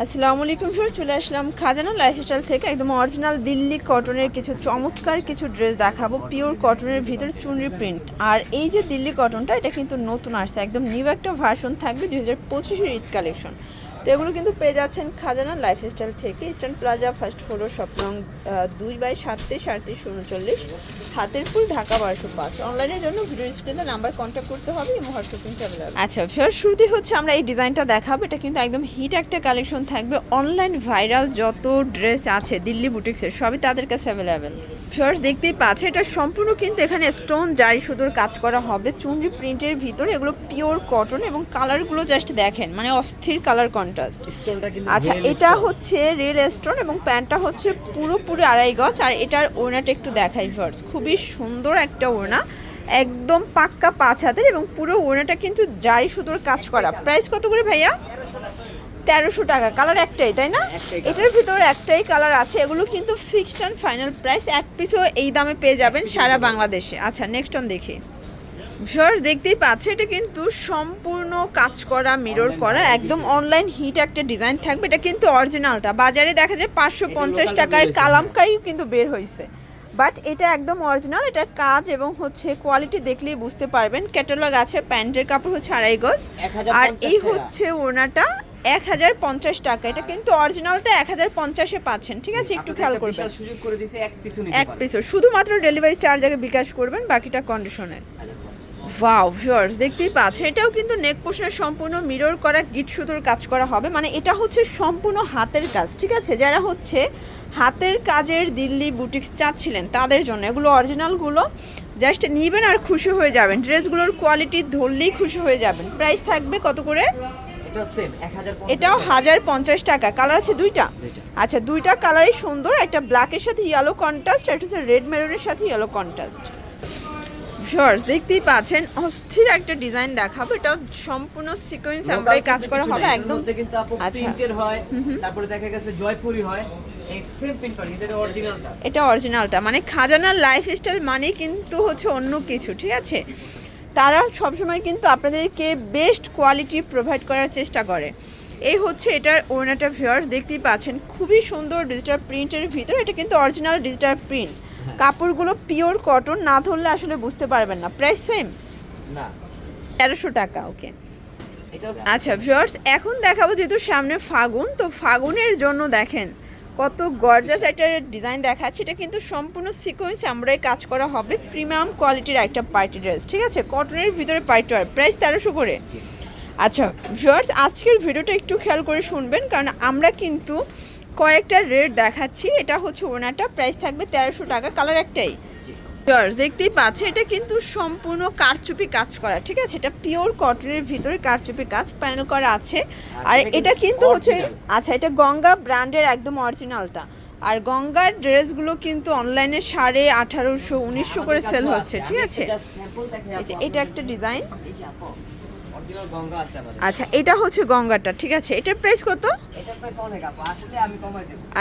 আসসালামু আলাইকুম স্যার, চলে আসলাম খাজানা লাইফস্টাইল থেকে একদম অরিজিনাল দিল্লি কটনের কিছু চমৎকার কিছু ড্রেস দেখাবো, পিওর কটনের ভিতরে চুনরি প্রিন্ট। আর এই যে দিল্লি কটনটা, এটা কিন্তু নতুন আসছে, একদম নিউ একটা ভার্সন থাকবে 2025-এর ঈদ কালেকশন। তো এগুলো কিন্তু পেয়ে যাচ্ছেন খাজানা লাইফস্টাইল থেকে, eastern plaza, first floor, shop নং 2/37-3839, হাতের ফুল, ঢাকা 1205। অনলাইনের জন্য ভিডিও স্ক্রিনে নাম্বার কন্ট্যাক্ট করতে হবে এবং হোয়াটসঅ্যাপ কিন্তু অ্যাভেলেবল। আচ্ছা স্যার, শুরুতেই হচ্ছে আমরা এই ডিজাইনটা দেখাবো। এটা কিন্তু একদম হিট একটা কালেকশন থাকবে, অনলাইন ভাইরাল যত ড্রেস আছে দিল্লি বুটিক্সের সবই তাদের কাছে অ্যাভেলেবেল। ফার্স্ট দেখতেই পাচ্ছে, এটা সম্পূর্ণ কিন্তু এখানে স্টোন জারি সুতোর কাজ করা হবে চুনরি প্রিন্টের ভিতরে। এগুলো পিওর কটন এবং কালারগুলো জাস্ট দেখেন, মানে অস্থির কালার কন্ট্রাস্ট। আচ্ছা, এটা হচ্ছে রিয়েল স্টোন এবং প্যান্টটা হচ্ছে পুরোপুরি 2.5 গজ। আর এটার ওড়নাটা একটু দেখাই ফার্স্ট, খুবই সুন্দর একটা ওড়না, একদম পাক্কা 5 হাতের এবং পুরো ওড়নাটা কিন্তু জারি সুতোর কাজ করা। প্রাইস কত করে ভাইয়া? 1300 টাকা। কালার একটাই, তাই না? এটার ভিতরে একটাই কালার আছে। এগুলো কিন্তু ফিক্সড অ্যান্ড ফাইনাল প্রাইস, এক পিসও এই দামে পেয়ে যাবেন সারা বাংলাদেশে। আচ্ছা, নেক্সট অন দেখি। ভিউয়ার্স দেখতেই পাচ্ছে, এটা কিন্তু সম্পূর্ণ কাজ করা, মিরর করা, একদম অনলাইন হিট একটা ডিজাইন থাকবে। এটা কিন্তু অরিজিনালটা, বাজারে দেখা যায় 550 টাকায় কালামকারিও কিন্তু বের হয়েছে, বাট এটা একদম অরিজিনাল। এটা কাজ এবং হচ্ছে কোয়ালিটি দেখলেই বুঝতে পারবেন। ক্যাটালগ আছে, প্যান্টের কাপড় হচ্ছে 2.5 গজ, আর এই হচ্ছে ওড়নাটা 1050 টাকা। এটা কিন্তু অরিজিনালটা 1050-এ পাচ্ছেন, ঠিক আছে? একটু খেয়াল করবেন, এক পিসও, শুধুমাত্র ডেলিভারি চার্জ আগে বিকাশ করবেন, বাকিটা কন্ডিশনে। ওয়াও ভিউয়ার্স দেখতেই পাচ্ছেন, এটাও কিন্তু নেক পোর্শনে সম্পূর্ণ মিরর করা গিট সুতোর কাজ করা হবে। মানে এটা হচ্ছে সম্পূর্ণ হাতের কাজ, ঠিক আছে? যারা হচ্ছে হাতের কাজের দিল্লি বুটিক্স চাচ্ছিলেন তাদের জন্য এগুলো অরিজিনালগুলো জাস্ট নিবেন আর খুশি হয়ে যাবেন। ড্রেসগুলোর কোয়ালিটি ধরলেই খুশি হয়ে যাবেন। প্রাইস থাকবে কত করে? এটাও 1050 টাকা। কালার আছে দুইটা? আচ্ছা, দুইটা কালারই সুন্দর, একটা ব্ল্যাকের সাথে ইয়েলো কন্ট্রাস্ট, আর হচ্ছে রেড মেরুনের সাথে ইয়েলো কন্ট্রাস্ট। ভিউয়ার্স দেখতেই পাচ্ছেন, অস্থির একটা ডিজাইন দেখাবো। এটা সম্পূর্ণ সিকোয়েন্স এমব্রয়ডারি কাজ করা হবে একদম। আচ্ছা, প্রিন্টের হয়, তারপরে দেখা গেছে জয়পুরি হয়, এটা অরিজিনালটা। মানে খাজানা লাইফস্টাইল মানে কিন্তু হচ্ছে অন্য কিছু, ঠিক আছে? তারা সবসময় কিন্তু আপনাদেরকে বেস্ট কোয়ালিটি প্রোভাইড করার চেষ্টা করে। এই হচ্ছে এটার ওড়নাটা। ভিউয়ার্স দেখতেই পাচ্ছেন, খুবই সুন্দর ডিজিটাল প্রিন্টের ভিতর। এটা কিন্তু অরিজিনাল ডিজিটাল প্রিন্ট, কাপড়গুলো পিওর কটন, না ধরলে আসলে বুঝতে পারবেন না। প্রাইস সেম না, 1300 টাকা। ওকে, আচ্ছা ভিউয়ার্স, এখন দেখাবো যেহেতু সামনে ফাগুন, তো ফাগুনের জন্য দেখেন কত গর্জাস একটা ডিজাইন দেখাচ্ছে। এটা কিন্তু সম্পূর্ণ সিকোয়েন্স এমব্রয়ডারি কাজ করা হবে, প্রিমিয়াম কোয়ালিটির একটা পার্টি ড্রেস, ঠিক আছে? কটনের ভিতরে পার্টি ওয়্যার, প্রাইস 1300 করে। আচ্ছা ভিউয়ার্স, আজকের ভিডিওটা একটু খেয়াল করে শুনবেন, কারণ আমরা কিন্তু কয়েকটা রেট দেখাচ্ছি। এটা হচ্ছে ওনাটা, প্রাইস থাকবে 1300 টাকা। কালার একটাই। দেখতেই পাচ্ছে, এটা কিন্তু সম্পূর্ণ কারচুপি কাজ করা, ঠিক আছে? এটা পিওর কটনের ভিতরে কারচুপি কাজ প্যানেল করা আছে। আর এটা কিন্তু হচ্ছে, আচ্ছা, এটা গঙ্গা ব্র্যান্ডের একদম অরিজিনালটা। আর গঙ্গার ড্রেসগুলো কিন্তু অনলাইনে 1850-1900 করে সেল হচ্ছে, ঠিক আছে? এটা একটা ডিজাইন। আচ্ছা, এটা হচ্ছে গঙ্গাটা, ঠিক আছে? এটার প্রাইস কত?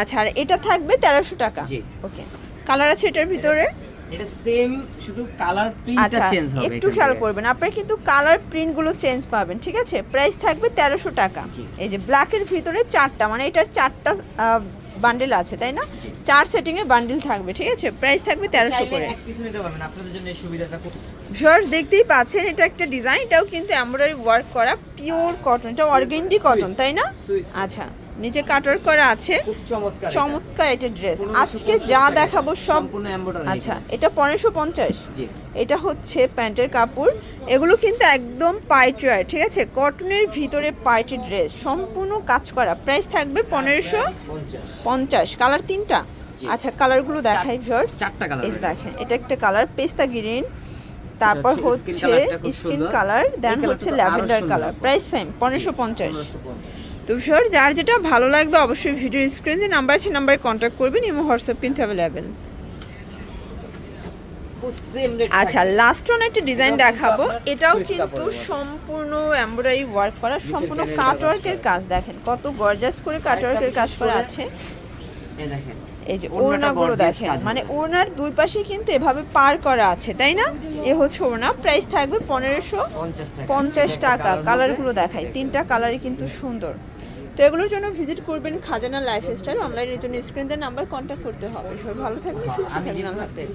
আচ্ছা, আর এটা থাকবে 1300 টাকা। ওকে, কালার আছে এটার ভিতরে? এটা সেম, শুধু কালার প্রিন্টটা চেঞ্জ হবে। একটু খেয়াল করবেন, আপনারা কিন্তু কালার প্রিন্টগুলো চেঞ্জ পাবেন, ঠিক আছে? প্রাইস থাকবে 1300 টাকা। এই যে ব্ল্যাকের ভিতরে 4টা, মানে এটার 4টা বান্ডেল আছে, তাই না? 4 সেটিং এ বান্ডেল থাকবে, ঠিক আছে? প্রাইস থাকবে 1300 করে। এক পিস নিতে পারবেন, আপনাদের জন্য এই সুবিধাটা খুব। ভিউয়ার্স দেখতেই পাচ্ছেন, এটা একটা ডিজাইন, এটাও কিন্তু এমব্রয়ডারি ওয়ার্ক করা, পিওর কটন। এটা অর্গানডি কটন, তাই না? আচ্ছা, নিচে কাটওয়ার্ক করা আছে, চমৎকার এটা ড্রেস। আজকে যা দেখাবো সব সম্পূর্ণ এমব্রয়ডারি। আচ্ছা, এটা 1550। এটা হচ্ছে প্যান্টের কাপড়। এগুলো কিন্তু একদম পার্টি ওয়্যার, ঠিক আছে? কটনের ভিতরে পার্টি ড্রেস, সম্পূর্ণ কাজ করা। প্রাইস থাকবে 1550। কালার 3টা। আচ্ছা, কালারগুলো দেখাই ভিউয়ার্স। 4টা কালার। এই দেখেন, এটা একটা কালার পেস্তা গ্রিন, তারপর হচ্ছে স্কিন কালার, দেন হচ্ছে ল্যাভেন্ডার কালার। Price same 1550। তো ভিউয়ার্স, যার যেটা ভালো লাগবে অবশ্যই ভিডিওর স্ক্রিনে নাম্বার আছে, নাম্বারে কন্ট্যাক্ট করবেন, এবং হোয়াটসঅ্যাপ কিন্তু অ্যাভেলেবেল। আচ্ছা, লাস্ট ওয়ান একটা ডিজাইন দেখাবো। এটাও কিন্তু সম্পূর্ণ এমব্রয়ডারি ওয়ার্ক করা, সম্পূর্ণ কাটওয়ার্কের কাজ। দেখেন কত গর্জাস করে কাটওয়ার্কের কাজ করা আছে। এই যে ওড়নাটা ওড়নাগুলো gorgeous দেখেন, কাজ মানে হবে। ওড়নার দুই পাশে কিন্তু এভাবে পার করা আছে, তাই না? এ হচ্ছে ওড়না, প্রাইস থাকবে 1550 টাকা। কালারগুলো দেখাই, তিনটা কালারই কিন্তু সুন্দর। তো এগুলোর জন্য ভিজিট করবেন খাজানা লাইফস্টাইল। অনলাইনের জন্য স্ক্রিন নাম্বার কন্ট্যাক্ট করতে হবে। সবাই ভালো থাকবেন, সুস্থ থাকবেন, আল্লাহ হাফেজ।